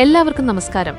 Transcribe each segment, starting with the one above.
എല്ലാവർക്കും നമസ്കാരം.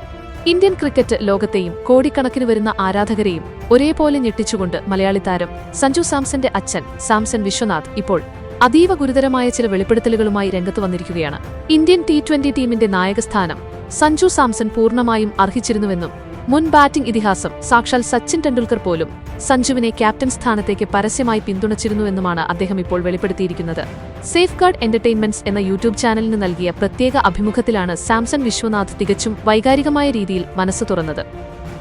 Indian cricket ലോകത്തെയും കോടിക്കണക്കിന് വരുന്ന ആരാധകരെയും ഒരേപോലെ ഞെട്ടിച്ചുകൊണ്ട് മലയാളി താരം സഞ്ജു സാംസന്റെ അച്ഛൻ സാംസൺ വിശ്വനാഥ് ഇപ്പോൾ അതീവ ഗുരുതരമായ ചില വെളിപ്പെടുത്തലുകളുമായി രംഗത്ത് വന്നിരിക്കുകയാണ്. ഇന്ത്യൻ T20 ടീമിന്റെ നായകസ്ഥാനം സഞ്ജു സാംസൺ പൂർണ്ണമായും അർഹിച്ചിരുന്നുവെന്നും മുൻ ബാറ്റിംഗ് ഇതിഹാസം സാക്ഷാൽ സച്ചിൻ ടെണ്ടുൽക്കർ പോലും സഞ്ജുവിനെ ക്യാപ്റ്റൻ സ്ഥാനത്തേക്ക് പരസ്യമായി പിന്തുണച്ചിരുന്നുവെന്നുമാണ് അദ്ദേഹം ഇപ്പോൾ വെളിപ്പെടുത്തിയിരിക്കുന്നത്. സേഫ് ഗാർഡ് എന്റർടൈൻമെന്റ്സ് എന്ന യൂട്യൂബ് ചാനലിന് നൽകിയ പ്രത്യേക അഭിമുഖത്തിലാണ് സാംസൺ വിശ്വനാഥ് തികച്ചും വൈകാരികമായ രീതിയിൽ മനസ്സ് തുറന്നത്.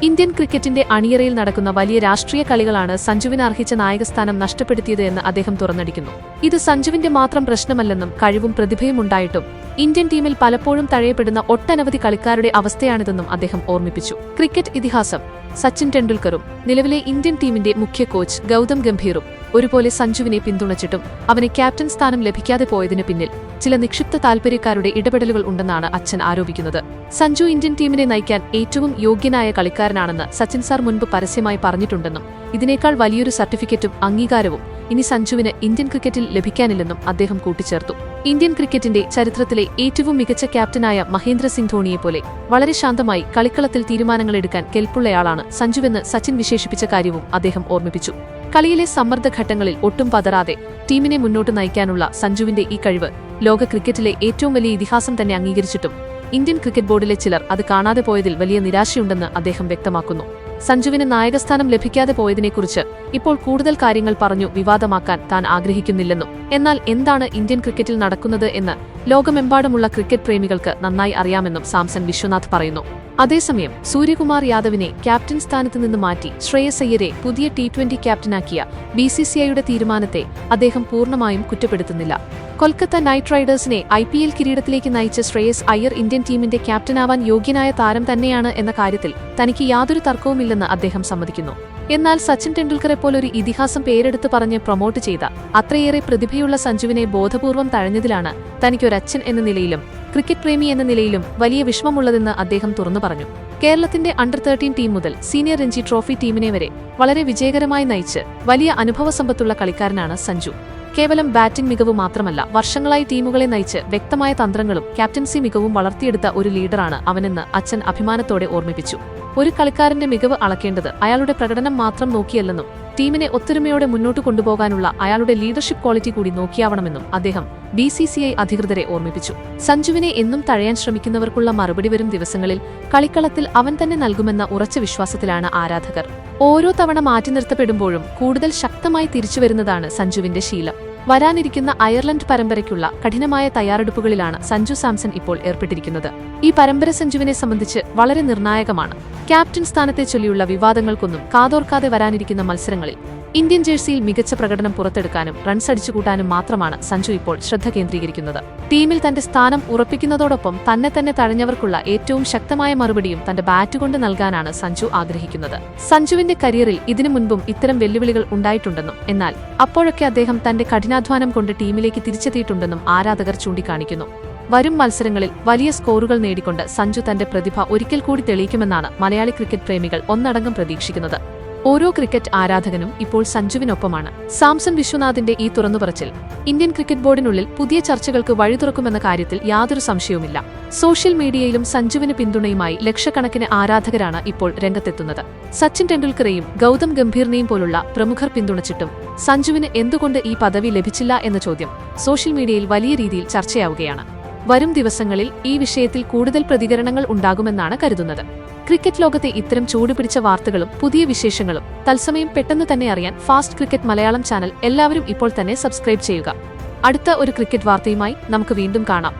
ഇന്ത്യൻ ക്രിക്കറ്റിന്റെ അണിയറയിൽ നടക്കുന്ന വലിയ രാഷ്ട്രീയ കളികളാണ് സഞ്ജുവിന് അർഹിച്ച നായകസ്ഥാനം നഷ്ടപ്പെടുത്തിയത് എന്ന് അദ്ദേഹം തുറന്നടിക്കുന്നു. ഇത് സഞ്ജുവിന്റെ മാത്രം പ്രശ്നമല്ലെന്നും കഴിവും പ്രതിഭയും ഉണ്ടായിട്ടും ഇന്ത്യൻ ടീമിൽ പലപ്പോഴും തഴയപ്പെടുന്ന ഒട്ടനവധി കളിക്കാരുടെ അവസ്ഥയാണിതെന്നും അദ്ദേഹം ഓർമ്മിപ്പിച്ചു. ക്രിക്കറ്റ് ഇതിഹാസം സച്ചിൻ ടെണ്ടുൽക്കറും നിലവിലെ ഇന്ത്യൻ ടീമിന്റെ മുഖ്യ കോച്ച് ഗൗതം ഗംഭീറും ഒരുപോലെ സഞ്ജുവിനെ പിന്തുണച്ചിട്ടും അവന് ക്യാപ്റ്റൻ സ്ഥാനം ലഭിക്കാതെ പോയതിനു പിന്നിൽ ചില നിക്ഷിപ്ത താൽപര്യക്കാരുടെ ഇടപെടലുകൾ ഉണ്ടെന്നാണ് അച്ഛൻ ആരോപിക്കുന്നത്. സഞ്ജു ഇന്ത്യൻ ടീമിനെ നയിക്കാൻ ഏറ്റവും യോഗ്യനായ കളിക്കാരനാണെന്ന് സച്ചിൻ സാർ മുൻപ് പരസ്യമായി പറഞ്ഞിട്ടുണ്ടെന്നും ഇതിനേക്കാൾ വലിയൊരു സർട്ടിഫിക്കറ്റും അംഗീകാരവും ഇനി സഞ്ജുവിന് ഇന്ത്യൻ ക്രിക്കറ്റിൽ ലഭിക്കാനില്ലെന്നും അദ്ദേഹം കൂട്ടിച്ചേർത്തു. ഇന്ത്യൻ ക്രിക്കറ്റിന്റെ ചരിത്രത്തിലെ ഏറ്റവും മികച്ച ക്യാപ്റ്റനായ മഹേന്ദ്ര സിംഗ് ധോണിയെപ്പോലെ വളരെ ശാന്തമായി കളിക്കളത്തിൽ തീരുമാനങ്ങളെടുക്കാൻ കെൽപ്പുള്ളയാളാണ് സഞ്ജുവെന്ന് സച്ചിൻ വിശേഷിപ്പിച്ച കാര്യവും അദ്ദേഹം ഓർമ്മിപ്പിച്ചു. കളിയിലെ സമ്മർദ്ദഘട്ടങ്ങളിൽ ഒട്ടും പതറാതെ ടീമിനെ മുന്നോട്ട് നയിക്കാനുള്ള സഞ്ജുവിന്റെ ഈ കഴിവ് ലോക ക്രിക്കറ്റിലെ ഏറ്റവും വലിയ ഇതിഹാസം തന്നെ അംഗീകരിച്ചിട്ടും ഇന്ത്യൻ ക്രിക്കറ്റ് ബോർഡിലെ ചിലർ അത് കാണാതെ പോയതിൽ വലിയ നിരാശയുണ്ടെന്ന് അദ്ദേഹം വ്യക്തമാക്കുന്നു. സഞ്ജുവിന് നായകസ്ഥാനം ലഭിക്കാതെ പോയതിനെക്കുറിച്ച് ഇപ്പോൾ കൂടുതൽ കാര്യങ്ങൾ പറഞ്ഞു വിവാദമാക്കാൻ താൻ ആഗ്രഹിക്കുന്നില്ലെന്നും എന്നാൽ എന്താണ് ഇന്ത്യൻ ക്രിക്കറ്റിൽ നടക്കുന്നത് എന്ന് ലോകമെമ്പാടുമുള്ള ക്രിക്കറ്റ് പ്രേമികൾക്ക് നന്നായി അറിയാമെന്നും സാംസൺ വിശ്വനാഥ് പറയുന്നു. അതേസമയം സൂര്യകുമാർ യാദവിനെ ക്യാപ്റ്റൻ സ്ഥാനത്ത് നിന്ന് മാറ്റി ശ്രേയസ് അയ്യരെ പുതിയ T20 ക്യാപ്റ്റനാക്കിയ BCCIയുടെ തീരുമാനത്തെ അദ്ദേഹം പൂർണ്ണമായും കുറ്റപ്പെടുത്തുന്നില്ല. കൊൽക്കത്ത നൈറ്റ് റൈഡേഴ്സിനെ IPL കിരീടത്തിലേക്ക് നയിച്ച ശ്രേയസ് അയ്യർ ഇന്ത്യൻ ടീമിന്റെ ക്യാപ്റ്റനാവാൻ യോഗ്യനായ താരം തന്നെയാണ് എന്ന കാര്യത്തിൽ തനിക്ക് യാതൊരു തർക്കവുമില്ലെന്ന് അദ്ദേഹം സമ്മതിക്കുന്നു. എന്നാൽ സച്ചിൻ ടെണ്ടുൽക്കറെപ്പോലൊരു ഇതിഹാസം പേരെടുത്ത് പറഞ്ഞ് പ്രൊമോട്ട് ചെയ്ത അത്രയേറെ പ്രതിഭയുള്ള സഞ്ജുവിനെ ബോധപൂർവം തഴഞ്ഞതിലാണ് തനിക്കൊരച്ഛൻ എന്ന നിലയിലും ക്രിക്കറ്റ് പ്രേമി എന്ന നിലയിലും വലിയ വിഷമമുള്ളതെന്ന് അദ്ദേഹം തുറന്നു പറഞ്ഞു. കേരളത്തിന്റെ അണ്ടർ 13 ടീം മുതൽ സീനിയർ രഞ്ജി ട്രോഫി ടീമിനെ വരെ വളരെ വിജയകരമായി നയിച്ച് വലിയ അനുഭവസമ്പത്തുള്ള കളിക്കാരനാണ് സഞ്ജു. കേവലം ബാറ്റിംഗ് മികവ് മാത്രമല്ല, വർഷങ്ങളായി ടീമുകളെ നയിച്ച് വ്യക്തമായ തന്ത്രങ്ങളും ക്യാപ്റ്റൻസി മികവും വളർത്തിയെടുത്ത ഒരു ലീഡറാണ് അവനെന്ന് അച്ഛൻ അഭിമാനത്തോടെ ഓർമ്മിപ്പിച്ചു. ഒരു കളിക്കാരന്റെ മികവ് അളക്കേണ്ടത് അയാളുടെ പ്രകടനം മാത്രം നോക്കിയല്ലെന്നും ടീമിനെ ഒത്തൊരുമയോടെ മുന്നോട്ട് കൊണ്ടുപോകാനുള്ള അയാളുടെ ലീഡർഷിപ്പ് ക്വാളിറ്റി കൂടി നോക്കിയാവണമെന്നും അദ്ദേഹം BCCI അധികൃതരെ ഓർമ്മിപ്പിച്ചു. സഞ്ജുവിനെ എന്നും തഴയാൻ ശ്രമിക്കുന്നവർക്കുള്ള മറുപടി വരും ദിവസങ്ങളിൽ കളിക്കളത്തിൽ അവൻ തന്നെ നൽകുമെന്ന ഉറച്ച വിശ്വാസത്തിലാണ് ആരാധകർ. ഓരോ തവണ മാറ്റി നിർത്തപ്പെടുമ്പോഴും കൂടുതൽ ശക്തമായി തിരിച്ചുവരുന്നതാണ് സഞ്ജുവിന്റെ ശീലം. വരാനിരിക്കുന്ന അയർലൻഡ് പരമ്പരയ്ക്കുള്ള കഠിനമായ തയ്യാറെടുപ്പുകളിലാണ് സഞ്ജു സാംസൺ ഇപ്പോൾ ഏർപ്പെട്ടിരിക്കുന്നത്. ഈ പരമ്പര സഞ്ജുവിനെ സംബന്ധിച്ച് വളരെ നിർണായകമാണ്. ക്യാപ്റ്റൻ സ്ഥാനത്തെ ചൊല്ലിയുള്ള വിവാദങ്ങൾക്കൊന്നും കാതോർക്കാതെ വരാനിരിക്കുന്ന മത്സരങ്ങളിൽ ഇന്ത്യൻ ജേഴ്സിയിൽ മികച്ച പ്രകടനം പുറത്തെടുക്കാനും റൺസ് അടിച്ചുകൂട്ടാനും മാത്രമാണ് സഞ്ജു ഇപ്പോൾ ശ്രദ്ധ കേന്ദ്രീകരിക്കുന്നത്. ടീമിൽ തന്റെ സ്ഥാനം ഉറപ്പിക്കുന്നതോടൊപ്പം തന്നെ തഴഞ്ഞവർക്കുള്ള ഏറ്റവും ശക്തമായ മറുപടിയും തന്റെ ബാറ്റുകൊണ്ട് നൽകാനാണ് സഞ്ജു ആഗ്രഹിക്കുന്നത്. സഞ്ജുവിന്റെ കരിയറിൽ ഇതിനു മുൻപും ഇത്തരം വെല്ലുവിളികൾ ഉണ്ടായിട്ടുണ്ടെന്നും എന്നാൽ അപ്പോഴൊക്കെ അദ്ദേഹം തന്റെ കഠിനാധ്വാനം കൊണ്ട് ടീമിലേക്ക് തിരിച്ചെത്തിയിട്ടുണ്ടെന്നും ആരാധകർ ചൂണ്ടിക്കാണിക്കുന്നു. വരും മത്സരങ്ങളിൽ വലിയ സ്കോറുകൾ നേടിക്കൊണ്ട് സഞ്ജു തന്റെ പ്രതിഭ ഒരിക്കൽ കൂടി തെളിയിക്കുമെന്നാണ് മലയാളി ക്രിക്കറ്റ് പ്രേമികൾ ഒന്നടങ്കം പ്രതീക്ഷിക്കുന്നത്. ഓരോ ക്രിക്കറ്റ് ആരാധകനും ഇപ്പോൾ സഞ്ജുവിനൊപ്പമാണ്. സാംസൺ വിശ്വനാഥിന്റെ ഈ തുറന്നുപറച്ചിൽ ഇന്ത്യൻ ക്രിക്കറ്റ് ബോർഡിനുള്ളിൽ പുതിയ ചർച്ചകൾക്ക് വഴി തുറക്കുമെന്ന കാര്യത്തിൽ യാതൊരു സംശയവുമില്ല. സോഷ്യൽ മീഡിയയിലും സഞ്ജുവിന് പിന്തുണയുമായി ലക്ഷക്കണക്കിന് ആരാധകരാണ് ഇപ്പോൾ രംഗത്തെത്തുന്നത്. സച്ചിൻ ടെണ്ടുൽക്കറെയും ഗൗതം ഗംഭീറിനെയും പോലുള്ള പ്രമുഖർ പിന്തുണച്ചിട്ടും സഞ്ജുവിന് എന്തുകൊണ്ട് ഈ പദവി ലഭിച്ചില്ല എന്ന ചോദ്യം സോഷ്യൽ മീഡിയയിൽ വലിയ രീതിയിൽ ചർച്ചയാവുകയാണ്. വരും ദിവസങ്ങളിൽ ഈ വിഷയത്തിൽ കൂടുതൽ പ്രതികരണങ്ങൾ ഉണ്ടാകുമെന്നാണ് കരുതുന്നത്. ക്രിക്കറ്റ് ലോകത്തെ ഇത്തരം ചൂടുപിടിച്ച വാർത്തകളും പുതിയ വിശേഷങ്ങളും തത്സമയം പെട്ടെന്ന് തന്നെ അറിയാൻ ഫാസ്റ്റ് ക്രിക്കറ്റ് മലയാളം ചാനൽ എല്ലാവരും ഇപ്പോൾ തന്നെ സബ്സ്ക്രൈബ് ചെയ്യുക. അടുത്ത ഒരു ക്രിക്കറ്റ് വാർത്തയുമായി നമുക്ക് വീണ്ടും കാണാം.